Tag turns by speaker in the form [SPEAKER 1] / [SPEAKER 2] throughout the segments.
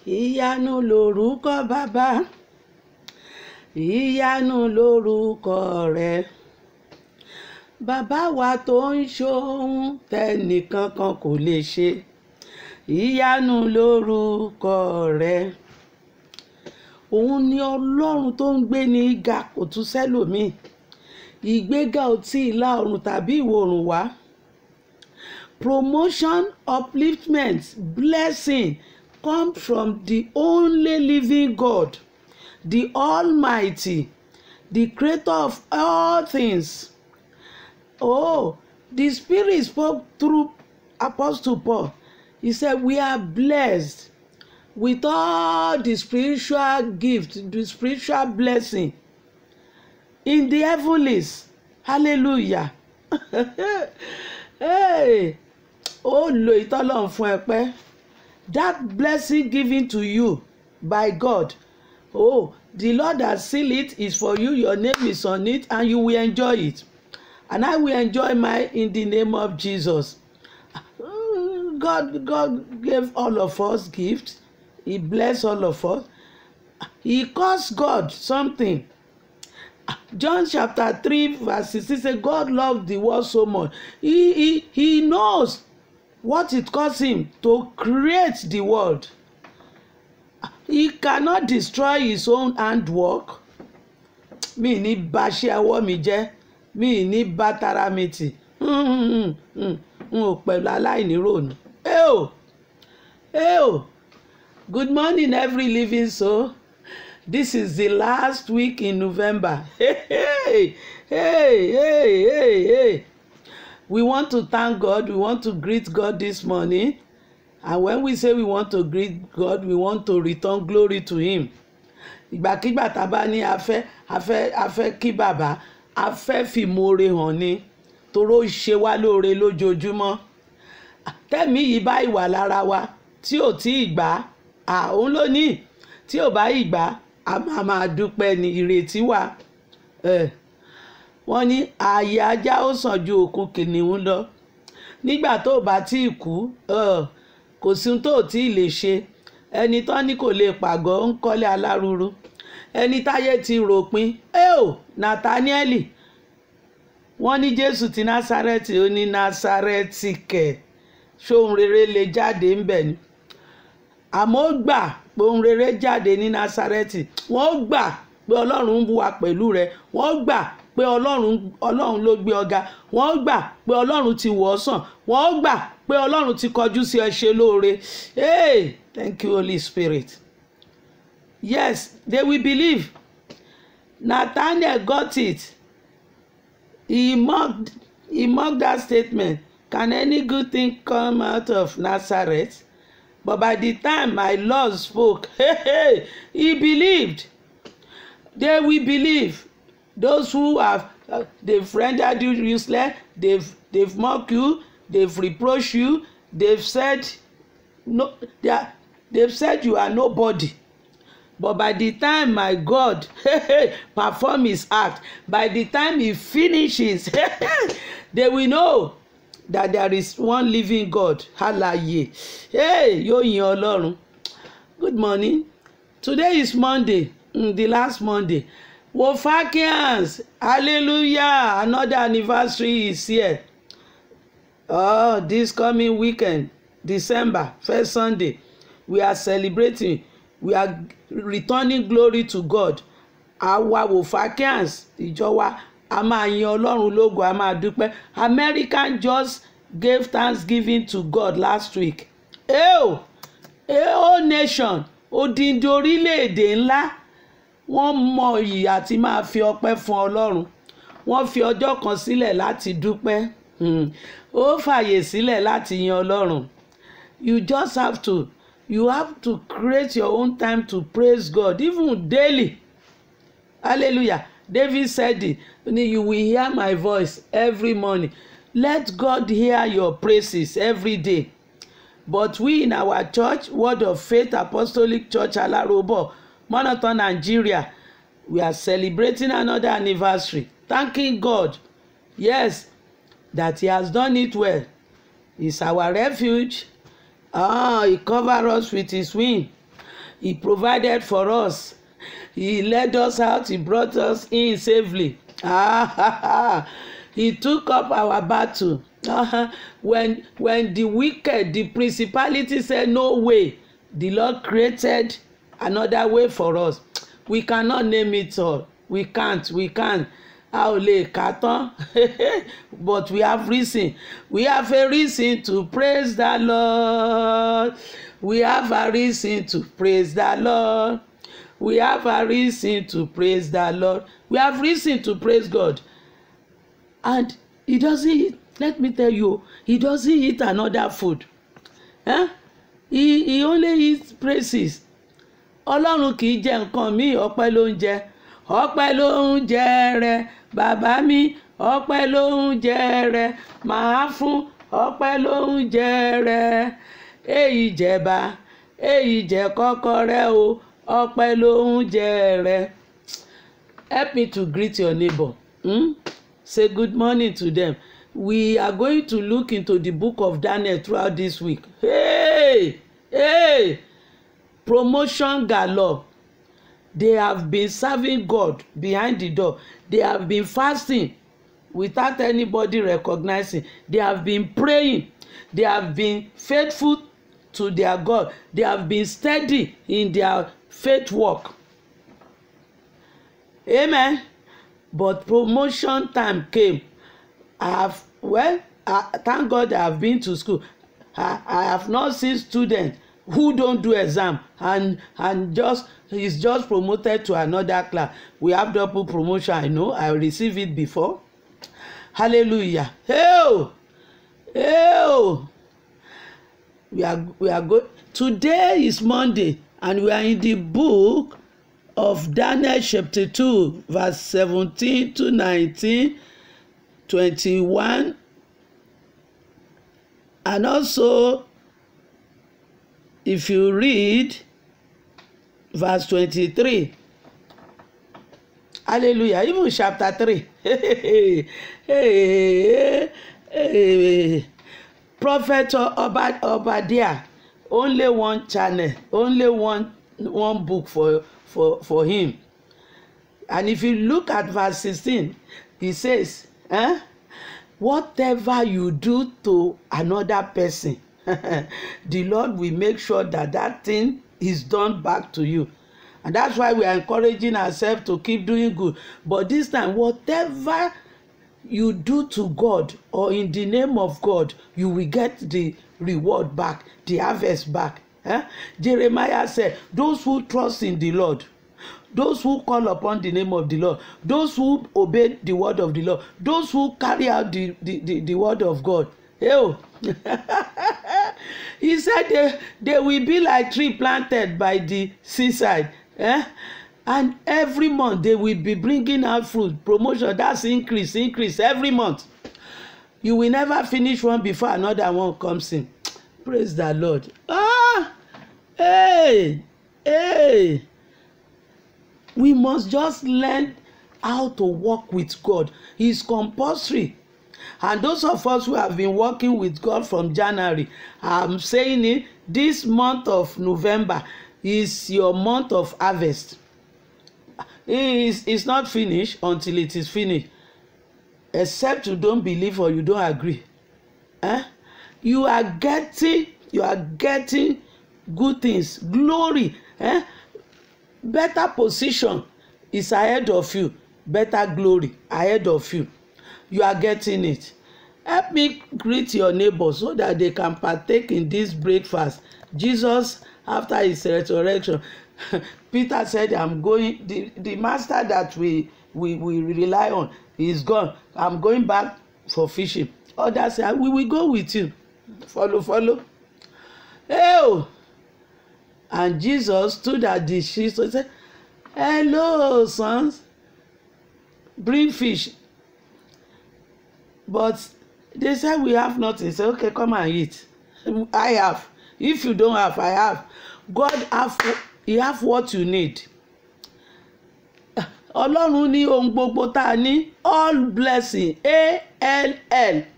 [SPEAKER 1] ìyanu lórúkọ bàbá, ìyanu lórúkọ rẹ̀. Bàbá wa tó ń ṣohun tẹ́nìkankan kò lè ṣe, ìyanu lórúkọ rẹ̀. Òun ni Ọlọ́run tó ń gbé ní ga, kò tún sẹ́lòmíì. Ìgbéga ò tí ì la ọ̀run tàbí ìwọ̀ oòrùn wá. Promotion, upliftment, blessing come from the only living God, the Almighty, the Creator of all things. Oh, the Spirit spoke through Apostle Paul. He said, we are blessed with all the spiritual gifts, the spiritual blessing in the heavenlies. Hallelujah. Hey, oh, lo ìtọ́lọ́run fún ẹ pẹ́. That blessing given to you by God, oh, the Lord has sealed it, is for you, your name is on it, and you will enjoy it. And I will enjoy mine in the name of Jesus. God gave all of us gifts. He blessed all of us. He cost God something. John chapter 3 verse 16 says, God loved the world so much. He knows what it cost him to create the world. He cannot destroy his own handwork. Mi ní bà ṣe ọwọ́ mi jẹ́, mi ní bà tara mi tì. N ò pẹ̀lú aláìníròònú. Good morning, every living soul. This is the last week in November. Hey. We want to thank God. We want to greet God this morning. And when we say we want to greet God, we want to return glory to Him. Ìgbàkígbà tá bá ní a fẹ́ kí bàbá, a fẹ́ fìmoore hàn ni, toró ṣe wá lóore lójoojúmọ́. Tẹ́mi yìí bá ìwà lára wa tí ò tí ì gbà, òun ló ní. Tí ò bá ìgbà, a máa dúpẹ́ ní ìrètí wa. Wọ́n ní ààyè ajá ó sàn ju òkun kìnìún lọ. Nígbà tó bá tí ì kú, kò sí ohun tó tí ì lè ṣe. Ẹni tán ní kò lè pàgọ́ ń kọ́lé aláruru. Ẹni táyé ti ròpin, Nathanieli. Wọ́n ní Jésù ti Násárẹ́tì, ó ní Násárẹ́tì kẹ̀. Ṣóhun rere lè jáde ńbẹ̀ ni. Àmọ́ ó gbà pé ohun rere jáde ní Násárẹ́tì. Wọ́n gbà pé Ọlọ́run ń wà pẹ̀lú rẹ̀. Wọ́n gbà pé Ọlọ́run ló gbé ọ ga. Wọ́n gbà pé Ọlọ́run ti wò ọ́ sàn. Wọ́n gbà pé Ọlọ́run ti kọjú sí ẹ ṣe lóore. Hey, thank you, Holy Spirit. Yes, they will believe. Nathaniel got it. He mocked that statement. Can any good thing come out of Nazareth? But by the time my Lord spoke, he believed. They will believe. Those who have they've rendered you useless, they've mocked you, they've reproached you, they've said no, they've said you are nobody. But by the time my God perform his act, by the time he finishes, they will know that there is one living God. Halaye. Hey, yóò yin Ọlọ́run. Good morning. Today is Monday, the last Monday. Wofakians, hallelujah. Another anniversary is here. Oh, this coming weekend, December, first Sunday, we are celebrating. We are returning glory to God. Àwa Wofakians, ìjọ wa, a máa yin Ọlọ́run lógo, a máa dúpẹ́. American just gave thanksgiving to God last week. Whole nation, odindi orílẹ̀-èdè ńlá, wọ́n mọ iyì àti máa fi ọpẹ́ fún Ọlọ́run. Wọ́n fi ọjọ́ kan sílẹ̀ láti dúpẹ́. Ó fàyè sílẹ̀ láti yin Ọlọ́run. You have to create your own time to praise God, even daily. Hallelujah. David said it. You will hear my voice every morning. Let God hear your praises every day. But we in our church, Word of Faith Apostolic Church Alarobo, Monoton, Nigeria, we are celebrating another anniversary. Thanking God, yes, that He has done it well. He's our refuge. He covers us with His wing. He provided for us. He led us out. He brought us in safely. He took up our battle. When the wicked, the principality said no way, the Lord created another way for us. We cannot name it all. We can't. But we have reason. We have a reason to praise the Lord. We have a reason to praise the Lord. We have a reason to praise the Lord. We have reason to praise God. And he doesn't eat, let me tell you, he doesn't eat another food. He only eats praises. Ọlọ́run kì í jẹ nǹkan míì, ọpẹ́ ló ń jẹ. Ọpẹ́ ló ń jẹ rẹ, bàbá mi, ọpẹ́ ló ń jẹ rẹ, màá fún, ọpẹ́ ló ń jẹ rẹ. Èyí jẹba, èyí jẹ kọ́kọ́rẹ́ o, ọpẹ́ ló ń jẹ rẹ. Help me to greet your neighbor. Say good morning to them. We are going to look into the book of Daniel throughout this week. Hey! Promotion galore. They have been serving God behind the door. They have been fasting without anybody recognizing. They have been praying. They have been faithful to their God. They have been steady in their faith work. Amen. But promotion time came. Thank God I have been to school. I have not seen students who don't do exam and he's just promoted to another class. We have double promotion. I know. I received it before. Hallelujah. Hey! We are good. Today is Monday and we are in the book of Daniel chapter 2 verse 17 to 19, 21, and also if you read verse 23. Hallelujah. Even chapter 3. Prophet Obadiah, only one channel, only one book for him. And if you look at verse 16, he says, whatever you do to another person, the Lord will make sure that thing is done back to you. And that's why we are encouraging ourselves to keep doing good. But this time, whatever you do to God or in the name of God, you will get the reward back, the harvest back. Jeremiah said, those who trust in the Lord, those who call upon the name of the Lord, those who obey the word of the Lord, those who carry out the word of God. He said they will be like tree planted by the seaside. And every month they will be bringing out fruit. Promotion, that's increase every month. You will never finish one before another one comes in. Praise the Lord. We must just learn how to walk with God. It's compulsory. And those of us who have been working with God from January, I'm saying it, this month of November is your month of harvest. It's not finished until it is finished. Except you don't believe or you don't agree. You are getting good things, glory. Better position is ahead of you. Better glory ahead of you. You are getting it. Help me greet your neighbor so that they can partake in this breakfast. Jesus, after his resurrection, Peter said, I'm going, the master that we rely on is gone. I'm going back for fishing. Others say, we will go with you. Follow. And Jesus stood at the shore and said, hello, sons. Bring fish. But they said, we have nothing. Say, okay, come and eat. I have. If you don't have, I have. God he have what you need. Ọlọ́run ní ohun gbogbo tá a ní, all blessing,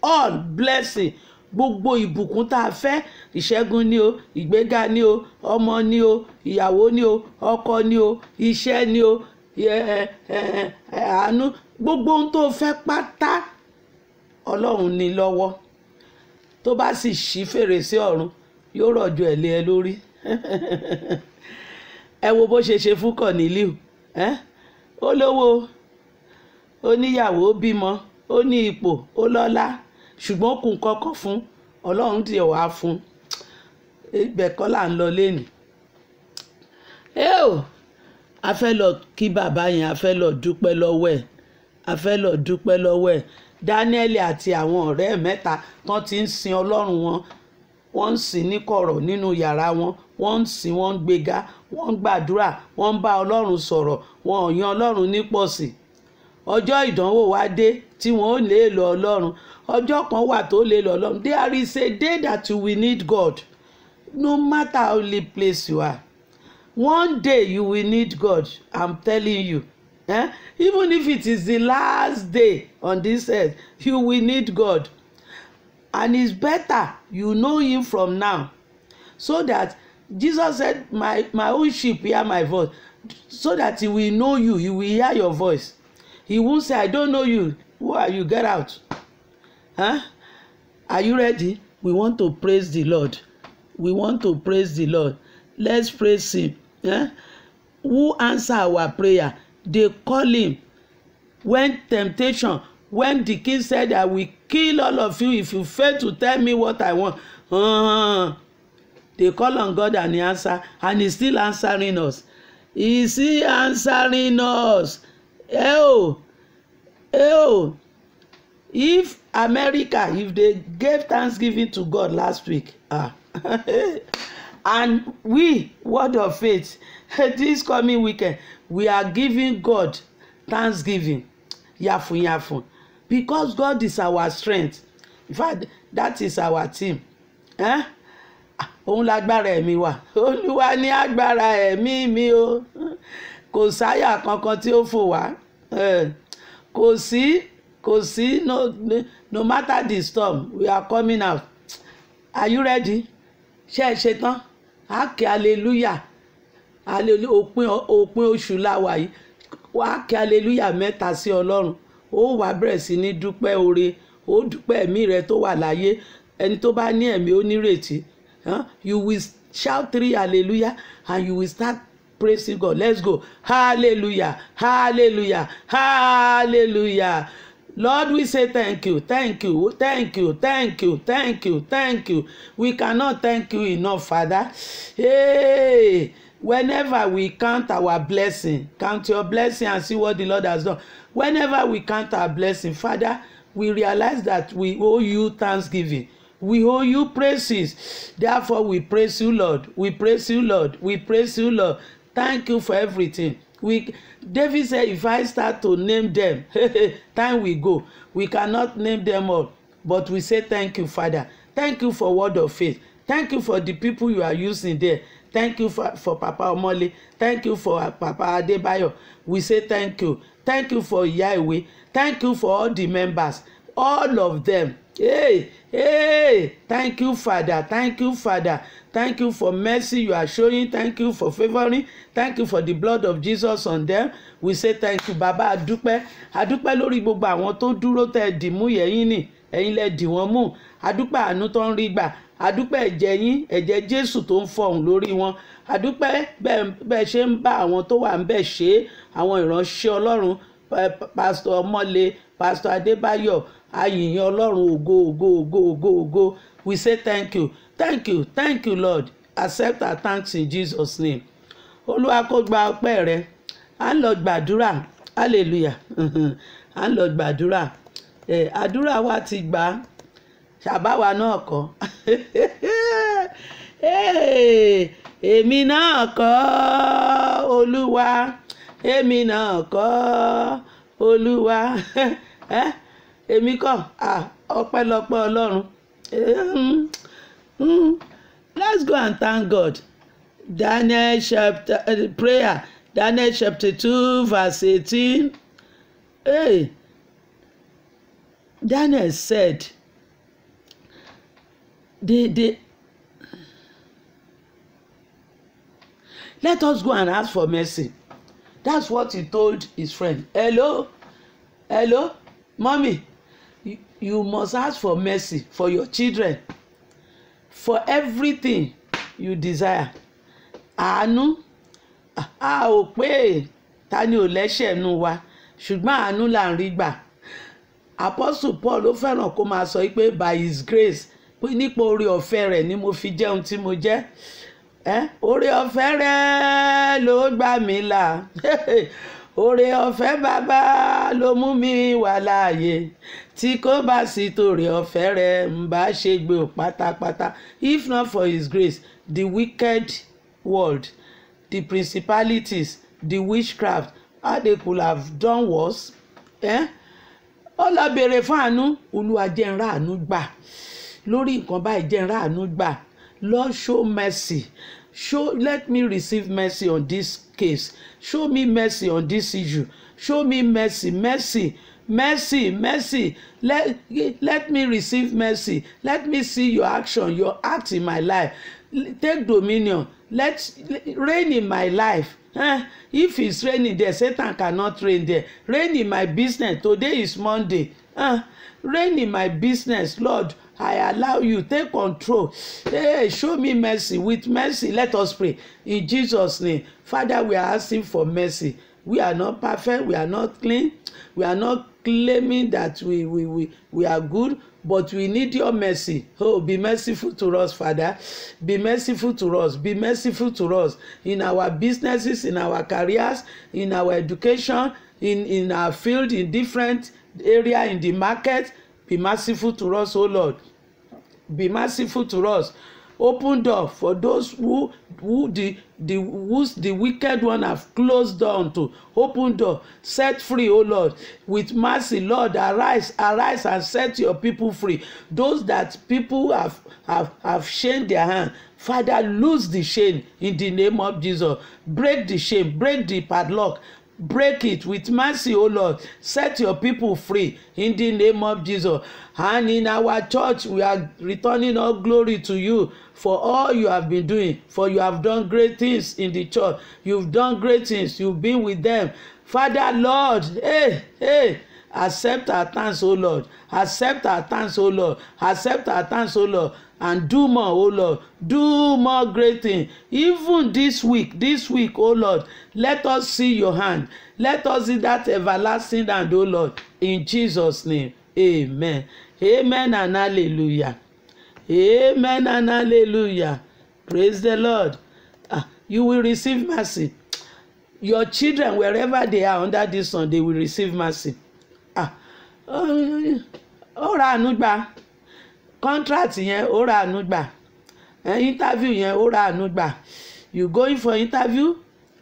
[SPEAKER 1] all blessing gbogbo ìbùkún tá a fẹ́, ìṣẹ́gun ni o, ìgbéga ni o, ọmọ ni o, ìyàwó ni o, ọkọ ni o, iṣẹ́ ni o, àánú, gbogbo ohun tó fẹ́ pátá Ọlọ́run ní lọ́wọ́. Tó bá sì ṣí fèrèsé ọ̀run yóò rọ̀jò ẹ̀ lé ẹ lórí. Ẹ wo bó ṣe ṣe fún Kọ̀nílíù, ó lówó, ó níyàwó, ó bímọ, ó ní ipò, ó lọ́lá, ṣùgbọ́n kò kọ́kọ́ fún Ọlọ́run tí ẹ̀ wá fún. Ibẹ̀ kọ́ là ń lọ lénìí. A fẹ́ lọ kí bàbá yẹn, a fẹ́ lọ dúpẹ́ lọ́wọ́ ẹ̀, a fẹ́ lọ dúpẹ́ lọ́wọ́ ẹ̀. Dáníẹ́lì àti àwọn ọ̀rẹ́ ẹ̀ mẹ́ta tán ti ń sin Ọlọ́run wọn, wọ́n ń sìn ní kọ̀rọ̀ nínú yàrá wọn, wọ́n ń sìn, wọ́n ń gbéga, wọ́n ń gbàdúrà, wọ́n ń bá Ọlọ́run sọ̀rọ̀, wọn ò yan Ọlọ́run nípọ̀sí. Ọjọ́ ìdánwò wá dé tí wọ́n ó lè lọ Ọlọ́run. Ọjọ́ kan wà tó lè lọ Ọlọ́run. There is a day that you will need God, no matter how little place you are. One day you will need God, I'm telling you. Even if it is the last day on this earth, you will need God. And it's better you know him from now, so that Jesus said, my own sheep hear my voice, so that he will know you, he will hear your voice. He won't say, I don't know you, who are you, get out. Are you ready? We want to praise the Lord. We want to praise the Lord. Let's praise him. Who answer our prayer? They call him when temptation, when the king said, I will kill all of you if you fail to tell me what I want. They call on God and he answer, and he's still answering us. Is he answering us? If America, if they gave Thanksgiving to God last week, and we, Word of Faith, this coming weekend, we are giving God Thanksgiving, yafun yafun, because God is our strength. In fact, that is our team. Òun lágbára ẹ̀mí wa, Olúwa ní agbára ẹ̀mí mi o, kò sáyà kankan tí ó fò wá, kò sí, no matter the storm, we are coming out. Are you ready? Ṣé ẹ ṣe tán? Hallelujah, òpin oṣù la wà yìí, wá kí hallelujah mẹ́ta sí Ọlọ́run. Ó wá bẹ̀rẹ̀ sí ní dúpẹ́ oore, ó dúpẹ́ ẹ̀mí rẹ tó wà láyé. Ẹni tó bá ní ẹ̀mí ó nírètí. You will shout 3 hallelujah and you will start praising God. Let's go. Hallelujah, hallelujah, hallelujah. Lord, we say thank you, thank you, thank you, thank you, thank you, thank you. We cannot thank you enough, Father. Hey, whenever we count our blessing, count your blessing and see what the Lord has done. Whenever we count our blessing, Father, we realize that we owe you thanksgiving. We owe you praises. Therefore, we praise you, Lord. We praise you, Lord. We praise you, Lord. Thank you for everything. David said, if I start to name them, time will go. We cannot name them all. But we say thank you, Father. Thank you for Word of Faith. Thank you for the people you are using there. Thank you for Papa Omole. Thank you for Papa Adebayo. We say thank you. Thank you for Yahweh. Thank you for all the members. All of them. Hey, thank you, Father. Thank you, Father. Thank you for mercy you are showing. Thank you for favoring. Thank you for the blood of Jesus on them. We say thank you, Baba. Adúpẹ́ lórí gbogbo àwọn tó dúró tẹ́ dì mú yẹ̀yìn ni, ẹ̀yin lẹ dì wọ́n mú. Adúpẹ́ àánú tó ń rí gbà. Adúpẹ́ ẹ̀jẹ̀ yín, ẹ̀jẹ̀ Jésù tó ń fọhùn lórí wọn. Adúpẹ́ bẹ́ẹ̀ ṣe ń bá àwọn tó wà ń bẹ̀ ṣe, àwọn ìránṣẹ́ Ọlọ́run, Pastor Omole, Pastor Adébáyọ̀, ayìyìn Ọlọ́run, ògo. We say thank you. Thank you, thank you, Lord. Accept our thanks in Jesus' name. Olúwa kó gba ọpẹ́ rẹ. À ń lọ gbàdúrà. Hallelujah. À ń lọ gbàdúrà. Àdúrà wa ti gbà. Ṣàbáwa náà kọ́. Èmi náà kọ́ Olúwa. Èmi náà kọ́ Olúwa. Èmi kọ́. Ọpẹ́lọpẹ́ Ọlọ́run. Let's go and thank God. Daniel chapter prayer. Daniel chapter 2 verse 18. Daniel said, they let us go and ask for mercy. That's what he told his friend. Hello, mommy, you must ask for mercy for your children, for everything you desire. Àánú, a ò pé ta ni ò lẹ́ṣẹ̀ nù wa, ṣùgbọ́n àánú là ń rí gbà. Apostle Paul ló fẹ́ràn kó máa sọ pé by his grace, pé nípa oore ọ̀fẹ́ rẹ̀ ni mo fi jẹ́ ohun tí mo jẹ́. Oore ọ̀fẹ́ rẹ̀ ló gbà mí là. Oore ọ̀fẹ́ bàbá ló mú mi wà láàyè. Tí kò bá sí torí ọ̀fẹ́ rẹ̀ ń bá ṣe gbé o pátápátá. If not for his grace, the wicked world, the principalities, the witchcraft, how they could have done worse. Ó lọ béèrè fún àánú. Olúwa jẹ́ n rí àánú gbà lórí nǹkan báyìí, jẹ́ n rí àánú gbà. Lord, show mercy. Let me receive mercy on this case. Show me mercy on this issue. Show me mercy. Let me receive mercy. Let me see your action, your act in my life. Take dominion. Let reign in my life. If it's raining there, Satan cannot reign there. Reign in my business. Today is Monday. Reign in my business, Lord. I allow you, take control. Hey, show me mercy. With mercy, let us pray. In Jesus' name. Father, we are asking for mercy. We are not perfect. We are not clean. We are not claiming that we are good, but we need your mercy. Oh, be merciful to us, Father. Be merciful to us. Be merciful to us in our businesses, in our careers, in our education, in our field, in different area, in the market. Be merciful to us, oh Lord. Be merciful to us. Open door for those who the wicked one have closed down to. Open door. Set free, oh Lord. With mercy, Lord, arise and set your people free. Those that people have chained their hand, Father, loose the chain in the name of Jesus. Break the chain, break the padlock. Break it with mercy, O Lord. Set your people free in the name of Jesus. And in our church, we are returning all glory to you for all you have been doing. For you have done great things in the church. You've done great things. You've been with them. Father, Lord, accept our thanks, O Lord. Accept our thanks, O Lord. Accept our thanks, O Lord. And do more, O Lord. Do more great things. Even this week, O Lord, let us see your hand. Let us see that everlasting hand, O Lord. In Jesus' name, amen. Amen and hallelujah. Amen and hallelujah. Praise the Lord. You will receive mercy. Your children, wherever they are under this sun, they will receive mercy. Ó ra àánú gbà. Contract yẹn ó ra àánú gbà. Interview yẹn ó ra àánú gbà. You going for interview,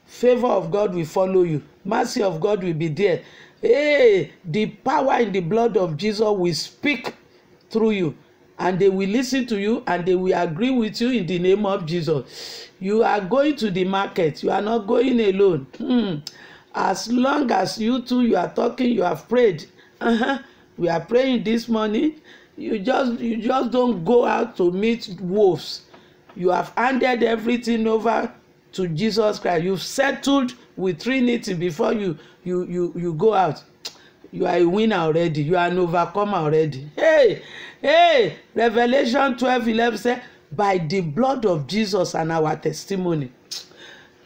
[SPEAKER 1] favor of God will follow you. Mercy of God will be there. Hey, the power in the blood of Jesus will speak through you, and they will listen to you, and they will agree with you in the name of Jesus. You are going to the market. You are not going alone. As long as you two, you are talking, you have prayed. We are praying this morning. You just don't go out to meet wolves. You have handed everything over to Jesus Christ. You've settled with Trinity before you go out. You are a winner already. You are an overcomer already. Hey, Revelation 12:11 says, by the blood of Jesus and our testimony.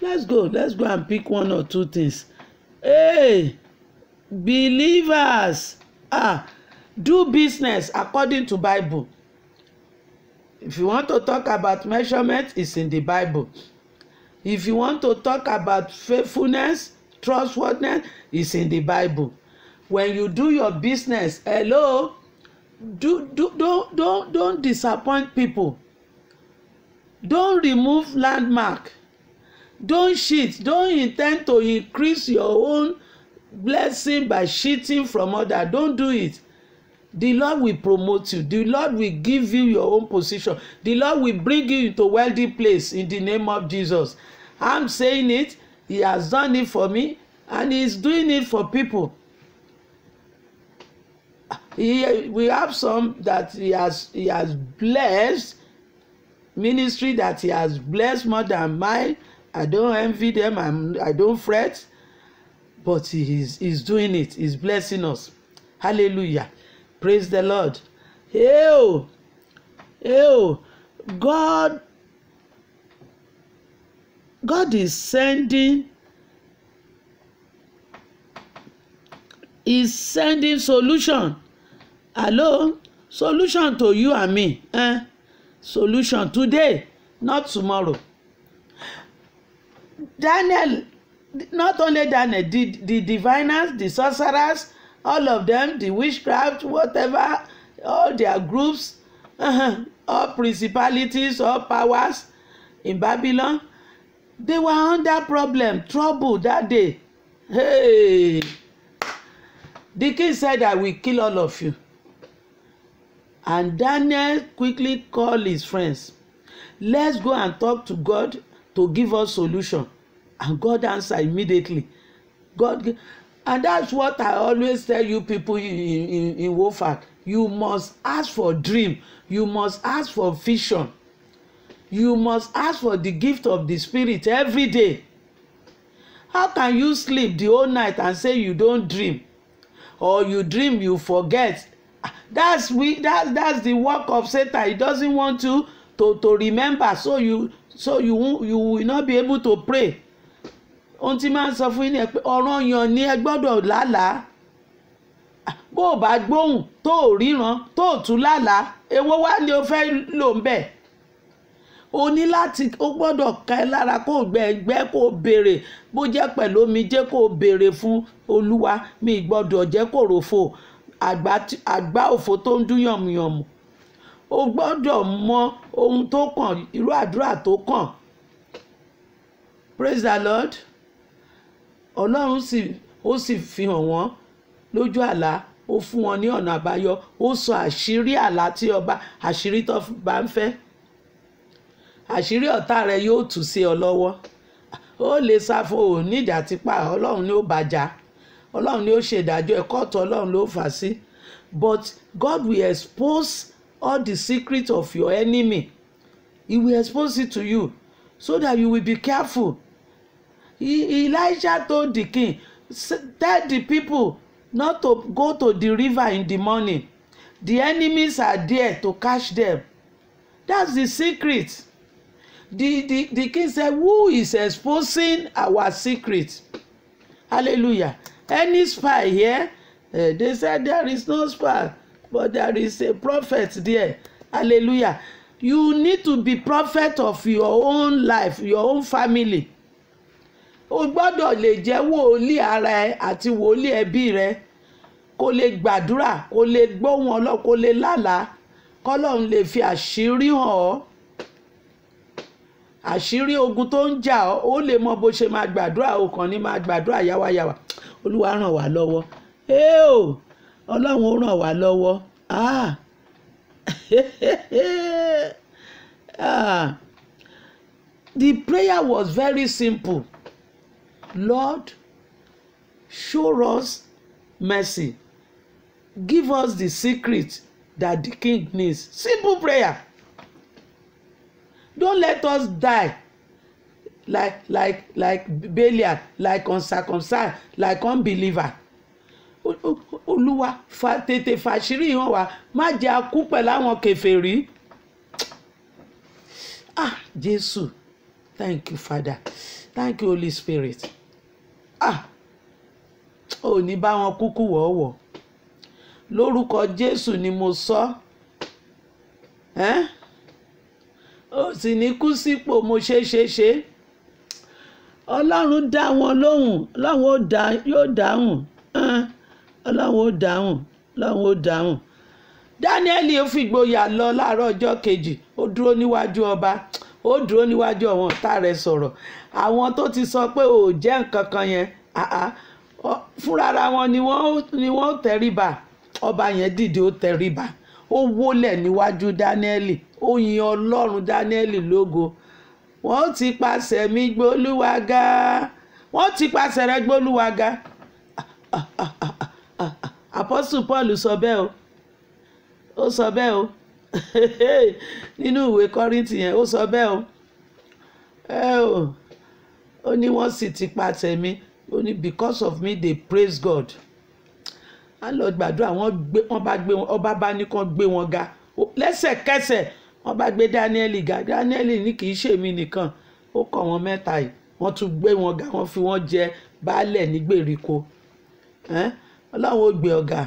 [SPEAKER 1] Let's go and pick one or two things. Hey, believers, do business according to Bible. If you want to talk about measurement, it's in the Bible. If you want to talk about faithfulness, trustworthiness, it's in the Bible. When you do your business, don't disappoint people. Don't remove landmark. Don't cheat. Don't intend to increase your own blessing by cheating from others. Don't do it. The Lord will promote you. The Lord will give you your own position. The Lord will bring you into a wealthy place in the name of Jesus. I'm saying it. He has done it for me, and He's doing it for people. We have some that he has blessed ministry that he has blessed more than mine. I don't envy them, I don't fret, but he's doing it. He's blessing us. Hallelujah. Praise the Lord. Hey, God is sending solution. Hello? Solution to you and me. Solution today, not tomorrow. Daniel, not only Daniel, the diviners, the sorcerers, all of them, the witchcraft, whatever, all their groups, all principalities, all powers in Babylon, they were under trouble that day. Hey, the king said, I will kill all of you. And Daniel quickly called his friends. Let's go and talk to God to give us solution. And God answered immediately. And that's what I always tell you people in WOFAC. You must ask for dream. You must ask for vision. You must ask for the gift of the Spirit every day. How can you sleep the whole night and say you don't dream? Or you dream, you forget? That's the work of Satan. He doesn't want you to remember, so you will not be able to pray. Ohun tí máa ń sọ fún yín ni pé ọ̀ranyàn ni ẹ gbọ́dọ̀ lálàá. Bó o bá gbóhùn tó o ríran tó o tún lálàá, èwo wá ni o fẹ́ lò ń bẹ̀? O ní láti, o gbọ́dọ̀ ká ẹ lára kó o gbẹ kó o béèrè, bó jẹ́ pẹ̀lú omijé kó o béèrè fún Olúwa. Mi gbọ́dọ̀ jẹ́ kó ròfo àgbá òfò tó ń dún yànmùyànmù. O gbọ́dọ̀ mọ ohun tó kàn, irú àdúrà tó kàn. Praise the Lord. Ọlọ́run ó sì fi hàn wọ́n lójú àlá, ó fún wọn ní ọ̀nà àbáyọ, ó sọ àṣírí àlá tí àṣírí tó bá ń fẹ́. Àṣírí ọ̀tá rẹ yóò tú sí ọ lọ́wọ́. Ó lè sá fún ò ní ìjà tipa, Ọlọ́run ni ó bàjá. Ọlọ́run ni ó ṣe ìdájọ́ ẹ̀kọ́ tó Ọlọ́run ló fà sí. But God will expose all the secrets of your enemy. He will expose it to you so that you will be careful. Elijah told the king, tell the people not to go to the river in the morning. The enemies are there to catch them. That's the secret. The king said, who is exposing our secret? Hallelujah. Any spy here? They said there is no spy, but there is a prophet there. Hallelujah. You need to be prophet of your own life, your own family. O gbọ́dọ̀ lè jẹ́ wòlíì ara ẹ àti wòlíì ẹbí rẹ, kó lè gbàdúrà, kó lè gbóhùn Ọlọ́run, kó lè lálàá, k'Ọlọ́run lè fi àṣírí hàn ọ́. Àṣírí ogun tó ń jà ọ́, ó lè mọ bó ṣe máa gbàdúrà, ó kàn ní máa gbàdúrà yáwáyáwá. Olúwa ràn wá lọ́wọ́. Ọlọ́run ó ràn wá lọ́wọ́. The prayer was very simple. Lord, show us mercy. Give us the secret that the king needs. Simple prayer. Don't let us die like Belial, like uncircumcised, like unbeliever. Olúwa tètè fàṣírí hàn wá, má jẹ́ a kú pẹ̀lú àwọn kèfèrí. Jésù, thank you Father, thank you Holy Spirit. Ò ní bá wọn kúkú wọ̀ọ̀wọ̀. Lórúkọ Jésù ni mo sọ. Ó sì ní kú sípò mo ṣe. Ọlọ́run dá wọn lóhùn, Ọlọ́run yóò dáhùn. Ọlọ́run ó dáhùn. Dáníẹ́lì ó fi ìgboyà lọ láàárọ̀ ọjọ́ kejì, ó dúró níwájú ọba, ó dúró níwájú àwọn ọ̀tá rẹ̀ sọ̀rọ̀. Àwọn tó ti sọ pé ò jẹ́ nǹkan kan yẹn, fúnra wọn ni wọ́n tẹríba. Ọba yẹn dìde ó tẹríba, ó wólẹ̀ níwájú Dáníẹ́lì, ó yin Ọlọ́run Dáníẹ́lì lógo. Wọ́n ti pàṣẹ mi gbólúwa ga, wọ́n ti pàṣẹ rẹ̀ gbólúwa ga. Apostle Paul sọ bẹ́ẹ̀ o, ó sọ bẹ́ẹ̀ o. nínú ìwé Kọ́ríńtì yẹn ó sọ bẹ́ẹ̀ o ó ní wọ́n sì ti pa tẹ̀mí, ó ní because of me they praise God. a lọ gbàdúrà wọ́n bá gbé wọn, ọba bá ní kán gbé wọn ga lẹ́sẹ̀kẹsẹ̀. wọ́n bá gbé Dáníẹ́lì ga. Dáníẹ́lì ní kì í ṣe mí nìkan, ó kọ̀ wọ́n mẹ́ta yìí, wọ́n tún gbé wọn ga, wọ́n fi wọ́n jẹ baálẹ̀ ní gbèríko. Ọlọ́run ó gbé ọ̀gá,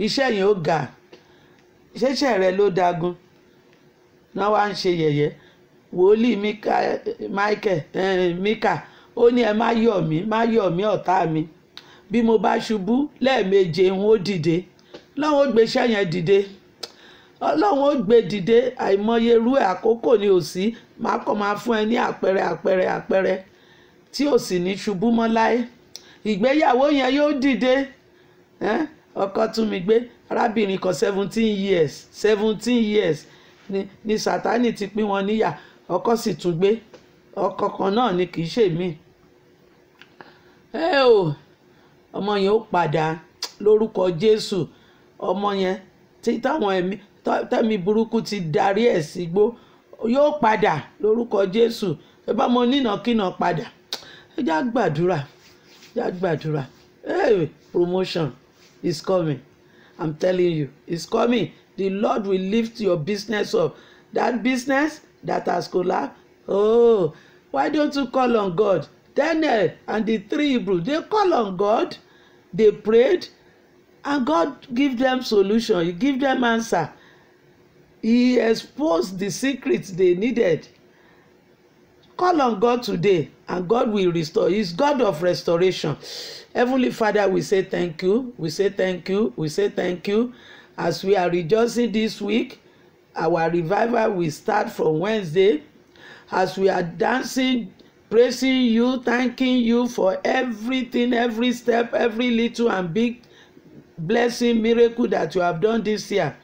[SPEAKER 1] iṣẹ́ yẹn ó ga, iṣẹ́ rẹ ló dagun náà wá ń ṣe yẹ̀yẹ́. Wòlíì Míkà ó ní ẹ má yọ̀ mí ọ̀tá mi, bí mo bá ṣubú lẹ́ẹ̀méje n ó dìde. Ọlọ́run ó gbé iṣẹ́ yẹn dìde, Ọlọ́run ó gbé dìde. àìmọye irú ẹ̀ àkókò ni ò sí, máa fún ẹ ní àpẹẹrẹ tí ò sì ní ṣubú mọ́ láé. ìgbéyàwó yẹn yóò dìde. ọkọ tún mi gbé arábìnrin kan 17 years ni Sátánì ti pín wọn níyà, ọkọ sì tún gbé. ọkọ kan náà ni kì í ṣe mí. ọmọ yẹn ó padà lórúkọ Jésù. ọmọ yẹn tí táwọn tẹ́mi burúkú ti darí ẹ̀ sígbó yóò padà lórúkọ Jésù. ẹ bá mo nínàkínà padà. ẹ já gbàdúrà. Promotion is coming. I'm telling you, it's coming. The Lord will lift your business up. That business that has collapsed. Why don't you call on God? Daniel and the 3 Hebrews, they call on God. They prayed, and God give them solution. He give them answer. He exposed the secrets they needed. Call on God today, and God will restore. He's God of restoration. Heavenly Father, we say thank you. We say thank you. We say thank you. As we are rejoicing this week, our revival will start from Wednesday. As we are dancing, praising you, thanking you for everything, every step, every little and big blessing, miracle that you have done this year.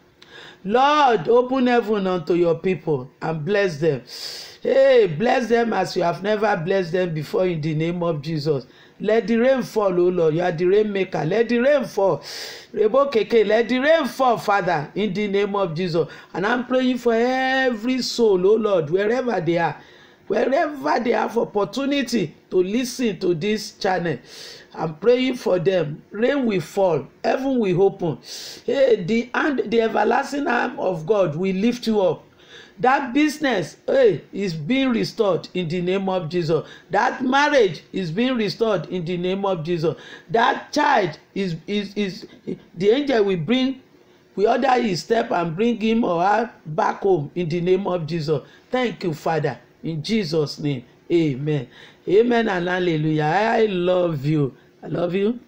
[SPEAKER 1] Lord, open heaven unto your people and bless them. Bless them as you have never blessed them before, in the name of Jesus. Let the rain fall, O Lord. You are the rain maker. Let the rain fall. Let the rain fall, Father, in the name of Jesus. And I'm praying for every soul, O Lord, wherever they are. Wherever they have opportunity to listen to this channel, I'm praying for them. Rain will fall. Heaven will open. The everlasting arm of God will lift you up. That business is being restored in the name of Jesus. That marriage is being restored in the name of Jesus. That child is the angel will order his step and bring him or her back home in the name of Jesus. Thank you, Father. In Jesus' name, amen. Amen and hallelujah. I love you. I love you.